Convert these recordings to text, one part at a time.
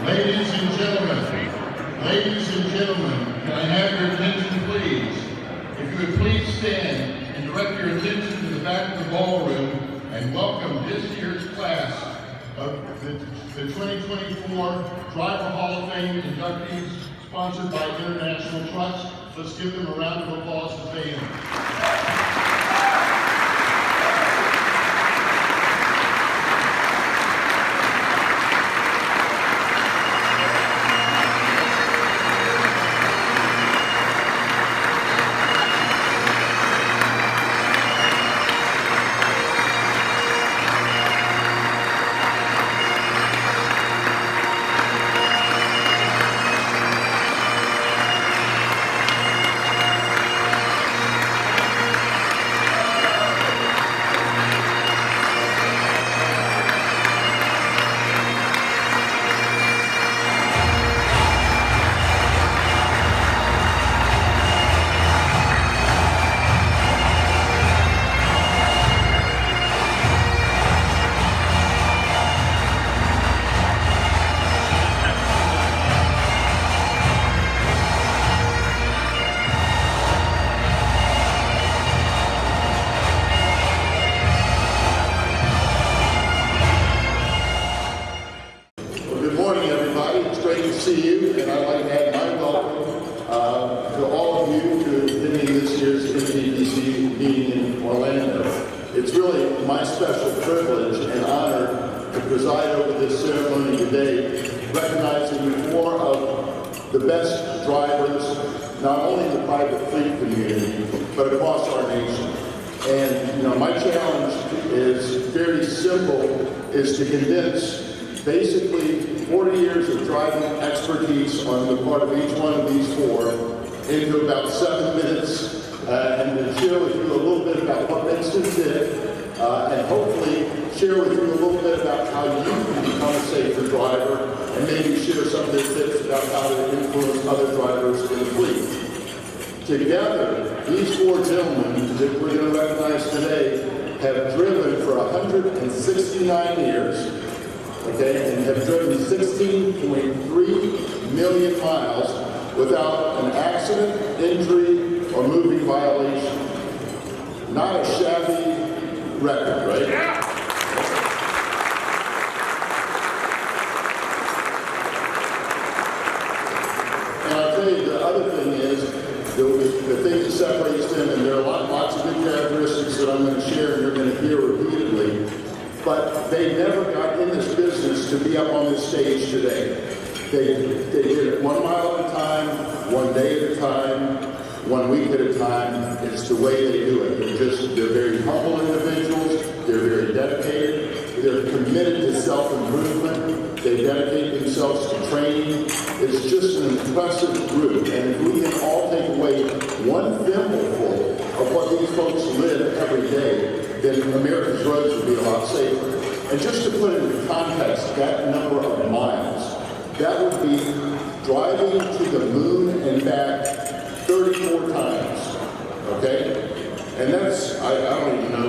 Ladies and gentlemen, can I have your attention please? If you would please stand and direct your attention to the back of the ballroom and welcome this year's class of the 2024 Driver Hall of Fame inductees sponsored by International Trucks. Let's give them a round of applause as they enter. See you, and I'd like to add my welcome to all of you to attending this year's NPTC meeting in Orlando. It's really my special privilege and honor to preside over this ceremony today, recognizing four of the best drivers, not only in the private fleet community, but across our nation. And my challenge is very simple, is to condense basically 40 years of driving expertise on the part of each one of these four into about 7 minutes, and to share with you a little bit about what makes them tick, and hopefully share with you a little bit about how you can become a safer driver, and maybe share some of their tips about how to influence other drivers in the fleet. Together, these four gentlemen that we're going to recognize today have driven for 169 years, okay, and have driven 16.3 million miles without an accident, injury, or moving violation. Not a shabby record, right? Yeah. And I'll tell you, the other thing is, the thing that separates them, and there are lots of good characteristics that I'm going to share and you're going to hear repeatedly, but they never got in this business to be up on this stage today. They did it 1 mile at a time, 1 day at a time, 1 week at a time. It's the way they do it. They're very humble individuals. They're very dedicated. They're committed to self-improvement. They dedicate themselves to training. It's just an impressive group. And if we can all take away one thimbleful of what these folks live every day, then America's roads would be a lot safer. And just to put it into context, that number of miles, that would be driving to the moon and back 34 times, okay? And that's, I don't even know,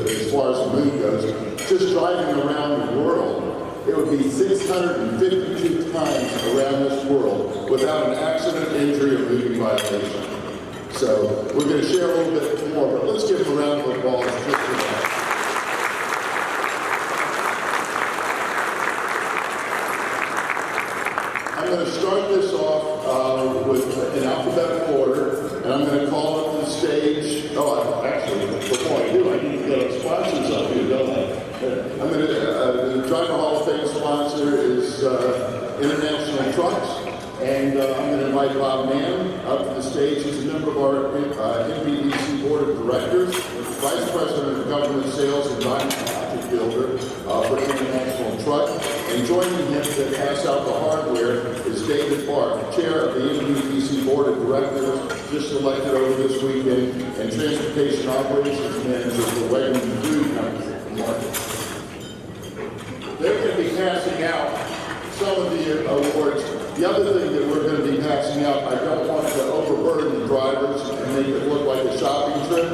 as far as the moon goes, just driving around the world, it would be 652 times around this world without an accident, injury, or moving violation. So we're going to share a little bit more, but let's give them a round of applause just for that. I'm going to start this off with an alphabetical order, and I'm going to call up the stage. Actually, before I do, I need to get sponsors up here, don't I? I'm going to, the Driver Hall of Fame sponsor is International Trucks. And I'm going to invite Bob Mann up to the stage. He's a member of our NPTC Board of Directors, Vice President of Government Sales and Diamond Builder for International Truck. And joining him to pass out the hardware is David Bark, Chair of the NPTC Board of Directors, just elected over this weekend, and Transportation Operations Manager for Wegmans Food Company. They're going to be passing out some of the awards. The other thing that we're going to be passing out, I don't want to overburden the drivers and make it look like a shopping trip.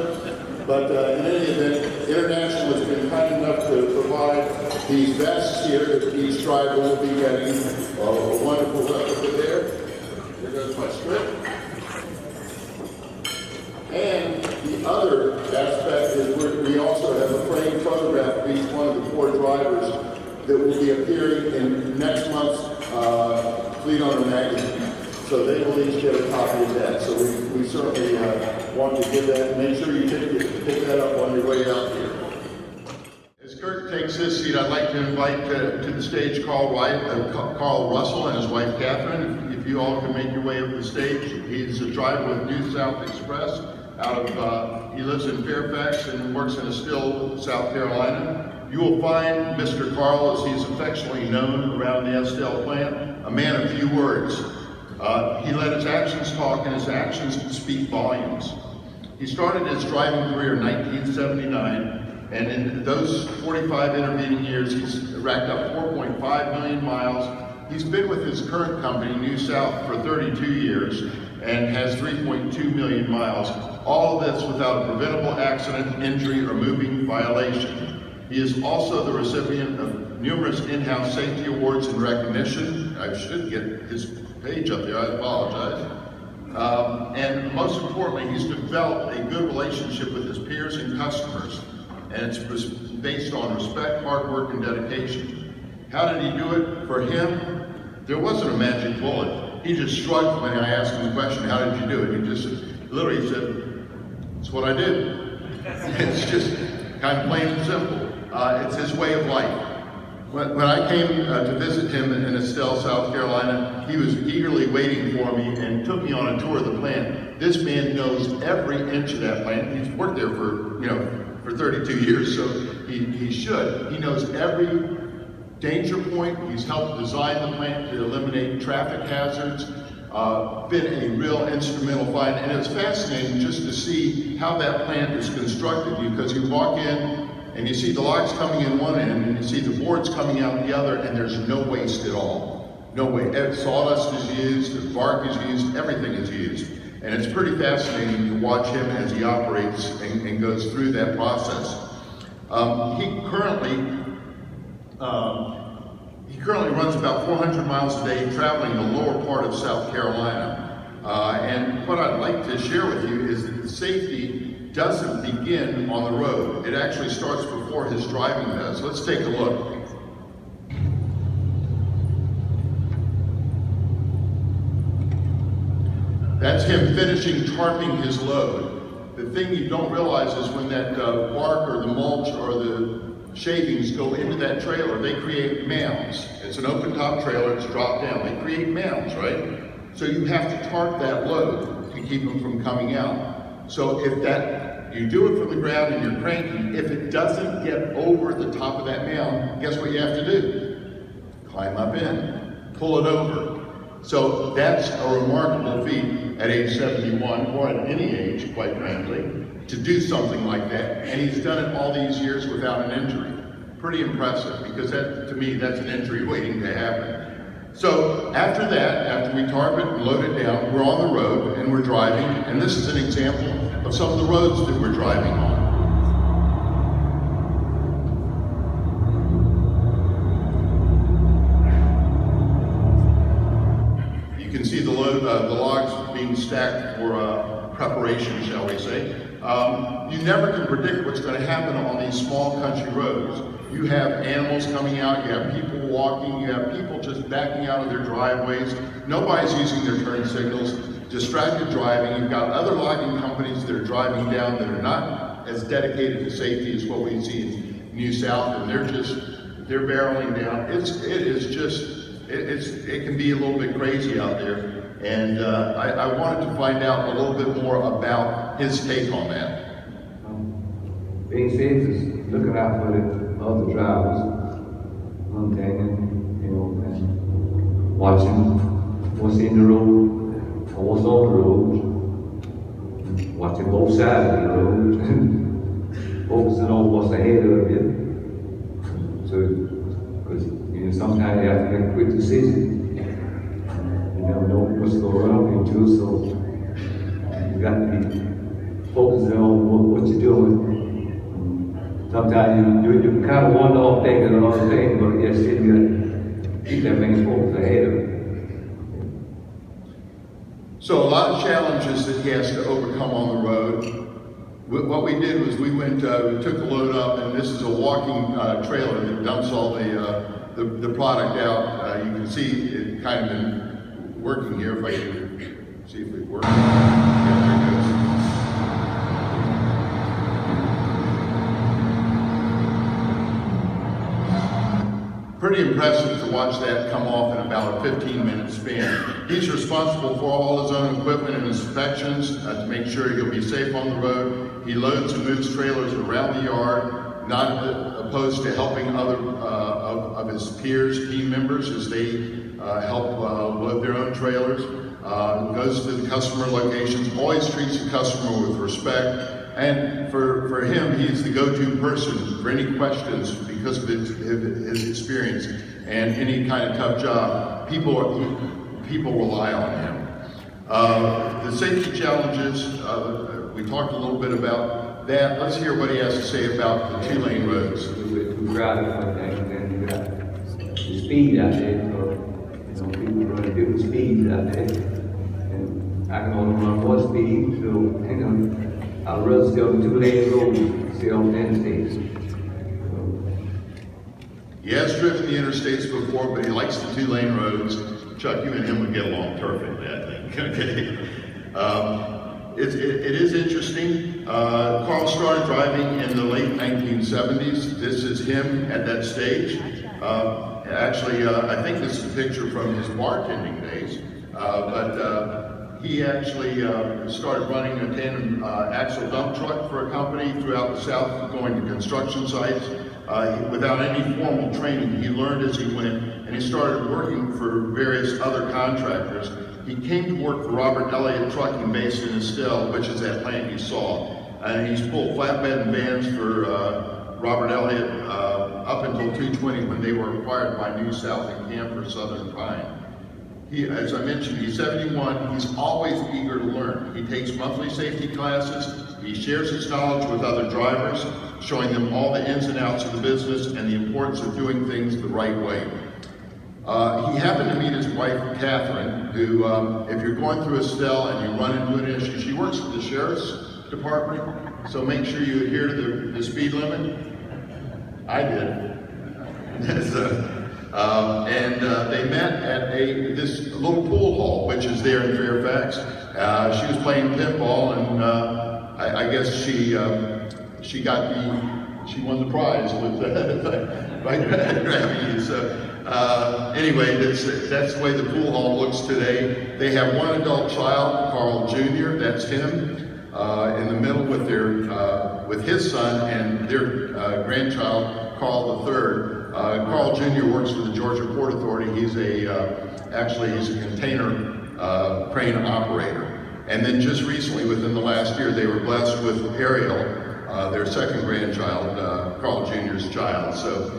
But in any event, International has been kind enough to provide these vests here that each driver will be getting. A wonderful replica there. There goes my script. And the other aspect is we also have a framed photograph of each one of the 4 drivers that will be appearing in next month's Fleet Owner magazine. So they will each get a copy of that. So we certainly want to give that. Make sure you pick that up on your way out here. As Kurt takes his seat, I'd like to invite to the stage Carl Russell and his wife Catherine. If you all can make your way up the stage. He's a driver with New South Express. He lives in Fairfax and works in Estill, South Carolina. You will find Mr. Carl, as he's affectionately known around the Estill plant, a man of few words. He let his actions talk, and his actions speak volumes. He started his driving career in 1979, and in those 45 intervening years, he's racked up 4.5 million miles. He's been with his current company, New South, for 32 years, and has 3.2 million miles. All of this without a preventable accident, injury, or moving violation. He is also the recipient of numerous in-house safety awards and recognition. I should get his page up there, I apologize. And most importantly, he's developed a good relationship with his peers and customers. And it's based on respect, hard work, and dedication. How did he do it? For him, there wasn't a magic bullet. He just shrugged when I asked him the question, how did you do it? He just literally said, it's what I did. It's just kind of plain and simple. It's his way of life. When I came to visit him in Estill, South Carolina, he was eagerly waiting for me and took me on a tour of the plant. This man knows every inch of that plant. He's worked there for 32 years, so he should. He knows every danger point. He's helped design the plant to eliminate traffic hazards. Been a real instrumental find, and it's fascinating just to see how that plant is constructed, because you walk in and you see the logs coming in one end and you see the boards coming out the other, and there's no waste at all. No waste. Sawdust is used, the bark is used, everything is used. And it's pretty fascinating to watch him as he operates and goes through that process. He currently runs about 400 miles a day, traveling the lower part of South Carolina. And what I'd like to share with you is that the safety doesn't begin on the road. It actually starts before his driving does. Let's take a look. That's him finishing tarping his load. The thing you don't realize is when that bark or the mulch or the shavings go into that trailer, they create mounds. It's an open top trailer, it's dropped down. They create mounds, right? So you have to tarp that load to keep them from coming out. So if you do it from the ground and you're cranking, if it doesn't get over the top of that mound, guess what you have to do? Climb up in, pull it over. So that's a remarkable feat at age 71, or at any age, quite frankly, to do something like that. And he's done it all these years without an injury. Pretty impressive, because that, to me, that's an injury waiting to happen. So after that, after we tarp it and load it down, we're on the road and we're driving. And this is an example of some of the roads that we're driving on. You can see the logs being stacked for preparation, shall we say. You never can predict what's going to happen on these small country roads. You have animals coming out, you have people walking, you have people just backing out of their driveways. Nobody's using their turn signals, distracted driving. You've got other logging companies that are driving down that are not as dedicated to safety as what we see in New South, and they're barreling down. It can be a little bit crazy out there. And I wanted to find out a little bit more about his take on that. Being safe is looking out for the other drivers, maintaining, and watching what's in the road, or what's on the road, watching both sides of the road, focusing on what's ahead of you. So, because sometimes you have to make a quick decision. You never know what's going to run into, so you got to be focusing on what you're doing. Sometimes you kind of wander off thinking of other things, but yes, still you got to keep that main focus ahead of it. So a lot of challenges that he has to overcome on the road. What we did was we went, we took the load up, and this is a walking trailer that dumps all the product out. You can see it kind of been working here. If I can see if it works. Yeah, there it goes. Pretty impressive to watch that come off in about a 15-minute span. He's responsible for all his own equipment and inspections to make sure he'll be safe on the road. He loads and moves trailers around the yard, not opposed to helping other of his peers, team members, as they help load their own trailers. Goes to the customer locations, always treats the customer with respect. And for him, he's the go-to person for any questions because of his experience and any kind of tough job. People rely on him. The safety challenges, we talked a little bit about that. Let's hear what he has to say about the two-lane roads. We drive and you got the speed out there. So, people running different speeds out there. And I can only run one speed, so I'd rather stay on the two-lane road, stay on the interstates. He has driven the interstates before, but he likes the two-lane roads. Chuck, you and him would get along perfectly, I think. Okay. It is interesting. Carl started driving in the late 1970s. This is him at that stage. Actually, I think this is a picture from his bartending days. He actually started running a tandem axle dump truck for a company throughout the South, going to construction sites. Without any formal training, he learned as he went, and he started working for various other contractors. He came to work for Robert Elliott Trucking based in Estelle, which is that plant you saw. And he's pulled flatbed and vans for Robert Elliott up until 220 when they were acquired by New South and Camper Southern Pine. As I mentioned, he's 71, he's always eager to learn. He takes monthly safety classes, he shares his knowledge with other drivers, showing them all the ins and outs of the business and the importance of doing things the right way. He happened to meet his wife, Catherine, who, if you're going through Estelle and you run into an issue, she works for the Sheriff's Department, so make sure you adhere to the speed limit. I did. They met at this little pool hall, which is there in Fairfax. She was playing pinball, and I guess she won the prize with by grabbing you. So anyway, that's the way the pool hall looks today. They have one adult child, Carl Jr. That's him in the middle with his son and their grandchild, Carl III. Carl Jr. works for the Georgia Port Authority. He's actually a container crane operator. And then just recently, within the last year, they were blessed with Ariel, their second grandchild, Carl Jr.'s child. So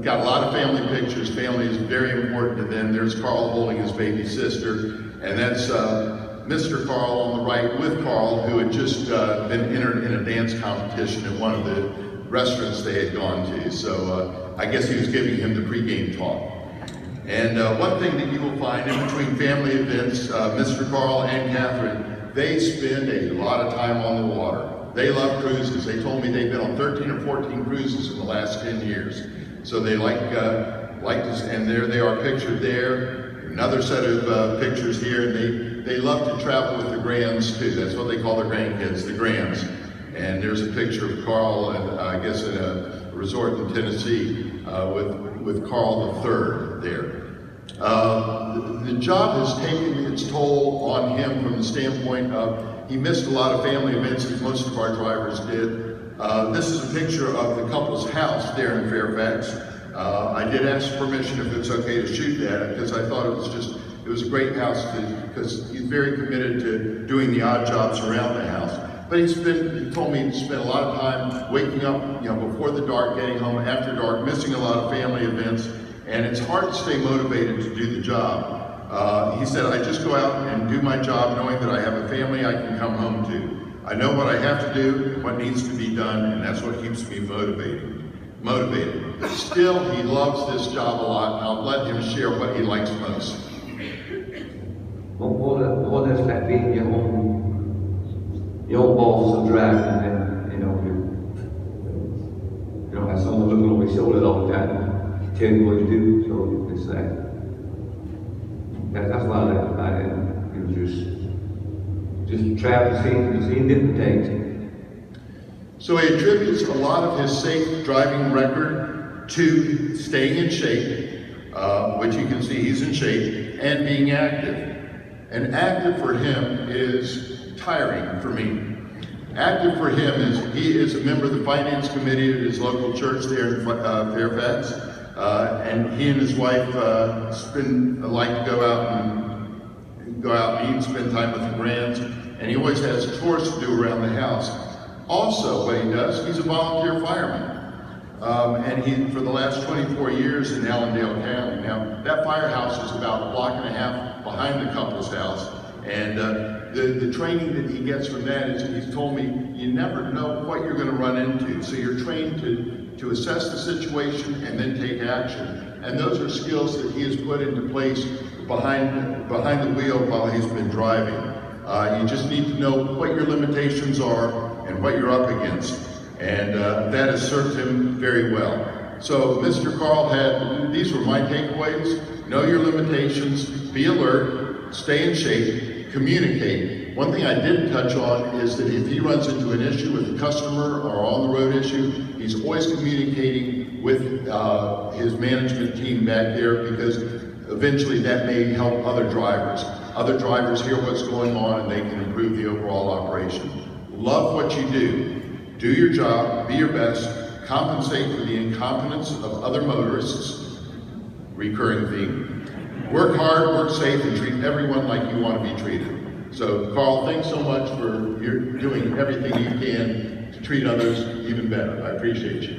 got a lot of family pictures. Family is very important to them. There's Carl holding his baby sister, and that's Mr. Carl on the right with Carl, who had just been entered in a dance competition at one of the restaurants they had gone to. So I guess he was giving him the pregame talk. And one thing that you will find in between family events, Mr. Carl and Catherine, they spend a lot of time on the water. They love cruises. They told me they've been on 13 or 14 cruises in the last 10 years. So they like this, and there they are pictured there. Another set of pictures here, and they love to travel with the grands too. That's what they call their grandkids, the grands. And there's a picture of Carl, I guess in a resort in Tennessee, with Carl III there. The job has taken its toll on him from the standpoint of he missed a lot of family events, as most of our drivers did. This is a picture of the couple's house there in Fairfax. I did ask permission if it's okay to shoot that, because I thought it was a great house, because he's very committed to doing the odd jobs around the house. But he told me he spent a lot of time waking up, before the dark, getting home after dark, missing a lot of family events, and it's hard to stay motivated to do the job. He said, I just go out and do my job knowing that I have a family I can come home to. I know what I have to do, what needs to be done, and that's what keeps me motivated. Still, he loves this job a lot, and I'll let him share what he likes most. What is like being your own boss of driving, and you know, have someone looking over your shoulder all the time, tell you what to do. So it's like that's what I like about it. You just travel, seeing different things. So he attributes a lot of his safe driving record to staying in shape, which you can see he's in shape, and being active. And active for him is tiring for me. Active for him is he is a member of the finance committee at his local church there in Fairfax, and he and his wife like to go out and eat, spend time with the grands, and he always has chores to do around the house. Also, what he does, he's a volunteer fireman. And he, for the last 24 years in Allendale County. Now, that firehouse is about a block and a half behind the couple's house. And the training that he gets from that is, he's told me, you never know what you're gonna run into. So you're trained to assess the situation and then take action. And those are skills that he has put into place behind the wheel while he's been driving. You just need to know what your limitations are and what you're up against. And that has served him very well. So Mr. Carl these were my takeaways. Know your limitations, be alert, stay in shape, communicate. One thing I didn't touch on is that if he runs into an issue with a customer or on the road issue, he's always communicating with his management team back there, because eventually that may help other drivers. Other drivers hear what's going on and they can improve the overall operation. Love what you do. Do your job, be your best, compensate for the incompetence of other motorists, recurring theme. Work hard, work safe, and treat everyone like you want to be treated. So, Carl, thanks so much for doing everything you can to treat others even better. I appreciate you.